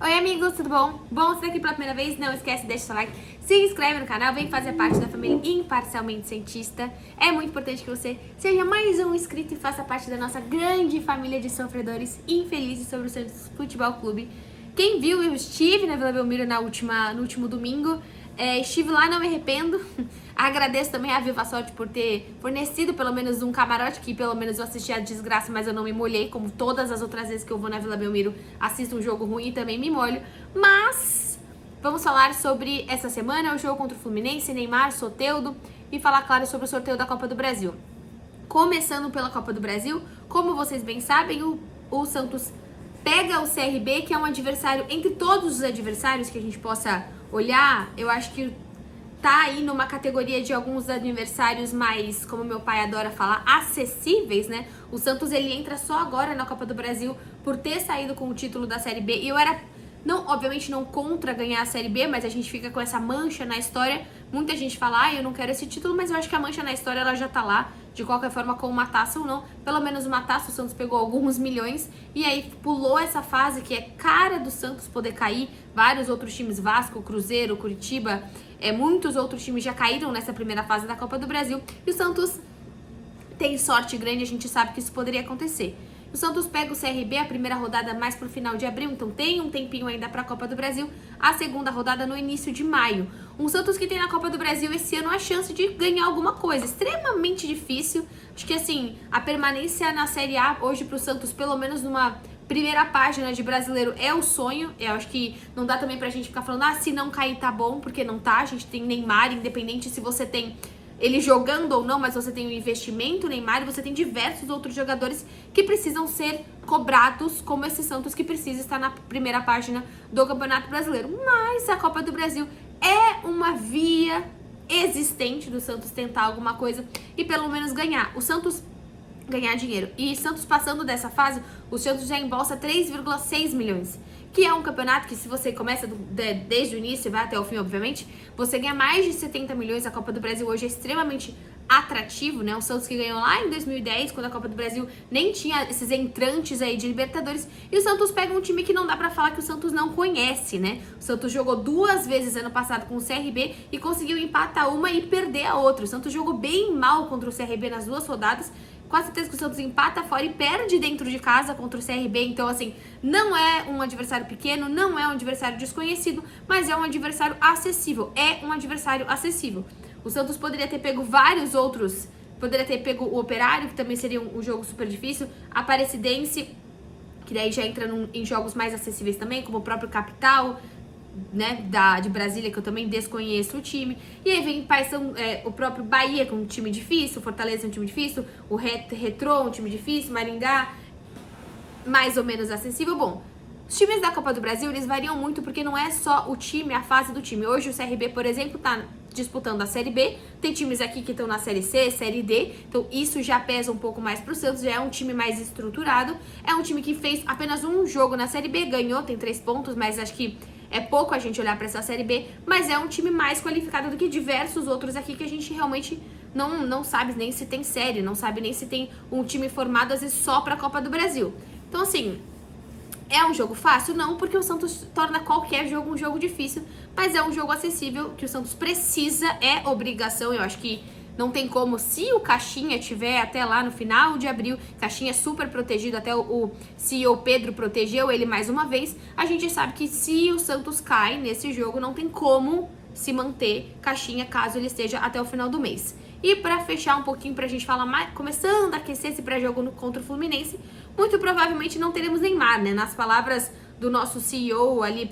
Oi amigos, tudo bom? Bom, se tá aqui pela primeira vez, não esquece, deixa seu like, se inscreve no canal, vem fazer parte da família Imparcialmente Santista. É muito importante que você seja mais um inscrito e faça parte da nossa grande família de sofredores infelizes sobre o Santos Futebol Clube. Quem viu, eu estive na Vila Belmiro no último domingo. Estive lá, não me arrependo. Agradeço também a Viva Sorte por ter fornecido pelo menos um camarote, que pelo menos eu assisti a desgraça, mas eu não me molhei, como todas as outras vezes que eu vou na Vila Belmiro, assisto um jogo ruim e também me molho. Mas vamos falar sobre essa semana, o jogo contra o Fluminense, Neymar, Soteldo, e falar, claro, sobre o sorteio da Copa do Brasil. Começando pela Copa do Brasil, como vocês bem sabem, o Santos pega o CRB, que é um adversário, entre todos os adversários que a gente possa olhar, eu acho que tá aí numa categoria de alguns adversários mais, como meu pai adora falar, acessíveis, né? O Santos, ele entra só agora na Copa do Brasil por ter saído com o título da Série B, e eu era, não, obviamente não contra ganhar a Série B, mas a gente fica com essa mancha na história. Muita gente fala, eu não quero esse título, mas eu acho que a mancha na história, ela já tá lá, de qualquer forma, com uma taça ou não. Pelo menos uma taça, o Santos pegou alguns milhões, e aí pulou essa fase que é cara do Santos poder cair. Vários outros times, Vasco, Cruzeiro, Curitiba, muitos outros times já caíram nessa primeira fase da Copa do Brasil, e o Santos tem sorte grande, a gente sabe que isso poderia acontecer. O Santos pega o CRB, a primeira rodada mais pro final de abril, então tem um tempinho ainda pra Copa do Brasil. A segunda rodada no início de maio. Um Santos que tem na Copa do Brasil esse ano a chance de ganhar alguma coisa. Extremamente difícil. Acho que assim, a permanência na Série A hoje pro Santos, pelo menos numa primeira página de brasileiro, é o sonho. Eu acho que não dá também pra gente ficar falando, se não cair tá bom, porque não tá. A gente tem Neymar, independente se você tem ele jogando ou não, mas você tem o investimento Neymar e você tem diversos outros jogadores que precisam ser cobrados, como esse Santos que precisa estar na primeira página do Campeonato Brasileiro. Mas a Copa do Brasil é uma via existente do Santos tentar alguma coisa e pelo menos ganhar. O Santos ganhar dinheiro. E Santos passando dessa fase, o Santos já embolsa 3,6 milhões. Que é um campeonato que, se você começa desde o início e vai até o fim, obviamente, você ganha mais de 70 milhões. A Copa do Brasil hoje é extremamente atrativo, né? O Santos que ganhou lá em 2010, quando a Copa do Brasil nem tinha esses entrantes aí de Libertadores. E o Santos pega um time que não dá pra falar que o Santos não conhece, né? O Santos jogou 2 vezes ano passado com o CRB e conseguiu empatar uma e perder a outra. O Santos jogou bem mal contra o CRB nas 2 rodadas. Quase certeza que o Santos empata fora e perde dentro de casa contra o CRB. Então, assim, não é um adversário pequeno, não é um adversário desconhecido, mas é um adversário acessível. É um adversário acessível. O Santos poderia ter pego vários outros. Poderia ter pego o Operário, que também seria um jogo super difícil. A Aparecidense, que daí já entra em jogos mais acessíveis também, como o próprio Capital, né, de Brasília, que eu também desconheço o time. E aí vem o próprio Bahia, que é um time difícil, Fortaleza é um time difícil, o Retrô, um time difícil, Maringá, mais ou menos acessível. Bom, os times da Copa do Brasil, eles variam muito, porque não é só o time, a fase do time. Hoje o CRB, por exemplo, tá disputando a Série B, tem times aqui que estão na Série C, Série D, então isso já pesa um pouco mais pro Santos, já é um time mais estruturado, é um time que fez apenas um jogo na Série B, ganhou, tem 3 pontos, mas acho que é pouco a gente olhar para essa Série B, mas é um time mais qualificado do que diversos outros aqui que a gente realmente não sabe nem se tem série, não sabe nem se tem um time formado às vezes só para a Copa do Brasil. Então, assim, é um jogo fácil? Não, porque o Santos torna qualquer jogo um jogo difícil, mas é um jogo acessível que o Santos precisa, é obrigação. Eu acho que não tem como, se o Caixinha tiver até lá no final de abril, Caixinha é super protegido, até o CEO Pedro protegeu ele mais uma vez, a gente sabe que se o Santos cai nesse jogo, não tem como se manter Caixinha caso ele esteja até o final do mês. E pra fechar um pouquinho, pra gente falar mais, começando a aquecer esse pré-jogo contra o Fluminense, muito provavelmente não teremos Neymar, né? Nas palavras do nosso CEO ali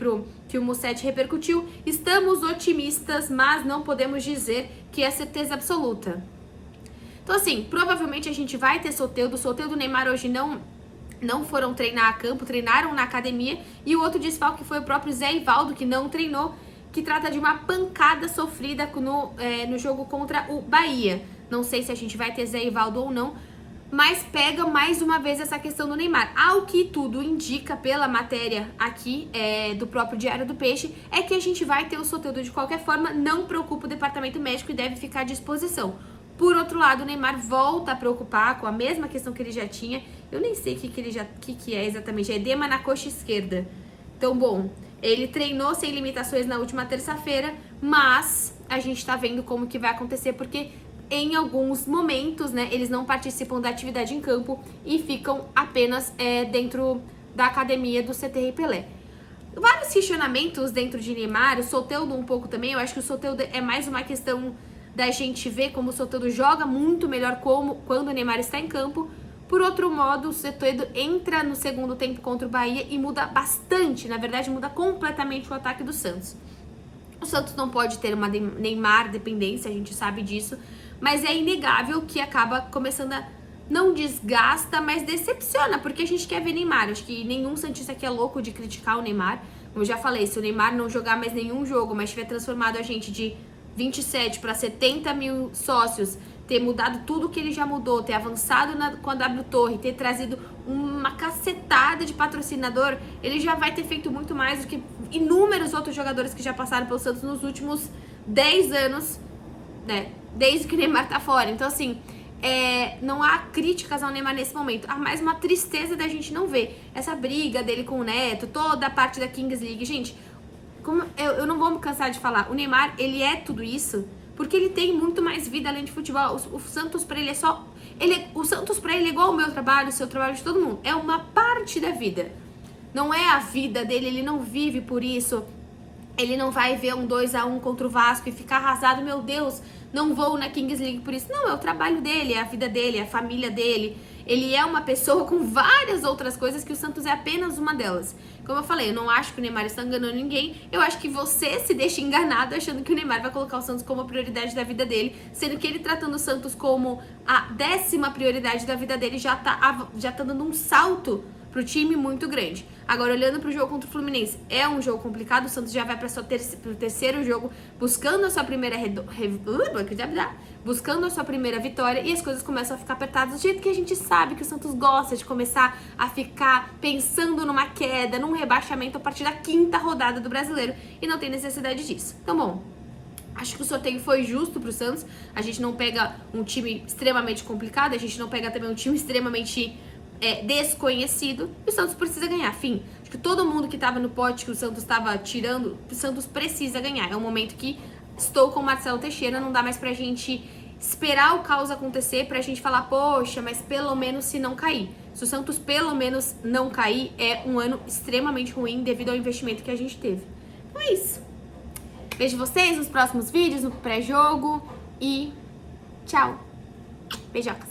que o Musset repercutiu, estamos otimistas, mas não podemos dizer que é certeza absoluta. Então, assim, provavelmente a gente vai ter Soteldo. O Soteldo e o Neymar hoje não foram treinar a campo, treinaram na academia, e o outro desfalque foi o próprio Zé Ivaldo, que não treinou, que trata de uma pancada sofrida no jogo contra o Bahia. Não sei se a gente vai ter Zé Ivaldo ou não, mas pega mais uma vez essa questão do Neymar. Ao que tudo indica pela matéria aqui do próprio Diário do Peixe, é que a gente vai ter o Soteldo de qualquer forma, não preocupa o departamento médico e deve ficar à disposição. Por outro lado, o Neymar volta a preocupar com a mesma questão que ele já tinha. Eu nem sei o que é exatamente, é edema na coxa esquerda. Então, bom, ele treinou sem limitações na última terça-feira, mas a gente tá vendo como que vai acontecer, porque em alguns momentos, né, eles não participam da atividade em campo e ficam apenas dentro da academia do CT Pelé. Vários questionamentos dentro de Neymar, o Soteldo um pouco também. Eu acho que o Soteldo é mais uma questão da gente ver como o Soteldo joga muito melhor quando o Neymar está em campo. Por outro modo, o Soteldo entra no segundo tempo contra o Bahia e muda bastante, na verdade muda completamente o ataque do Santos. O Santos não pode ter uma Neymar dependência, a gente sabe disso, mas é inegável que acaba começando a não desgasta, mas decepciona, porque a gente quer ver Neymar. Acho que nenhum santista aqui é louco de criticar o Neymar. Como eu já falei, se o Neymar não jogar mais nenhum jogo, mas tiver transformado a gente de 27 para 70 mil sócios, ter mudado tudo que ele já mudou, ter avançado com a W Torre, ter trazido uma cacetada de patrocinador, ele já vai ter feito muito mais do que inúmeros outros jogadores que já passaram pelo Santos nos últimos 10 anos, né? Desde que o Neymar tá fora. Então, assim, não há críticas ao Neymar nesse momento. Há mais uma tristeza da gente não ver essa briga dele com o Neto, toda a parte da Kings League. Gente, eu não vou me cansar de falar, o Neymar, ele é tudo isso porque ele tem muito mais vida além de futebol. O Santos pra ele é só... o Santos pra ele é igual o meu trabalho, o seu trabalho, de todo mundo. É uma parte da vida. Não é a vida dele, ele não vive por isso. Ele não vai ver um 2-1 contra o Vasco e ficar arrasado, meu Deus, não vou na Kings League por isso. Não, é o trabalho dele, é a vida dele, é a família dele. Ele é uma pessoa com várias outras coisas que o Santos é apenas uma delas. Como eu falei, eu não acho que o Neymar está enganando ninguém. Eu acho que você se deixa enganado achando que o Neymar vai colocar o Santos como a prioridade da vida dele, sendo que ele tratando o Santos como a 10ª prioridade da vida dele já tá dando um salto pro time muito grande. Agora, olhando pro jogo contra o Fluminense, é um jogo complicado. O Santos já vai para pro terceiro jogo, buscando a sua primeira vitória, e as coisas começam a ficar apertadas do jeito que a gente sabe que o Santos gosta de começar a ficar pensando numa queda, num rebaixamento a partir da 5ª rodada do Brasileiro, e não tem necessidade disso. Então, bom, acho que o sorteio foi justo pro Santos. A gente não pega um time extremamente complicado, a gente não pega também um time extremamente desconhecido, e o Santos precisa ganhar. Fim. Acho que todo mundo que tava no pote que o Santos tava tirando, o Santos precisa ganhar. É um momento que estou com o Marcelo Teixeira, não dá mais pra gente esperar o caos acontecer pra gente falar, poxa, mas pelo menos se não cair. Se o Santos pelo menos não cair, é um ano extremamente ruim devido ao investimento que a gente teve. Então é isso. Vejo vocês nos próximos vídeos, no pré-jogo, e tchau. Beijocas.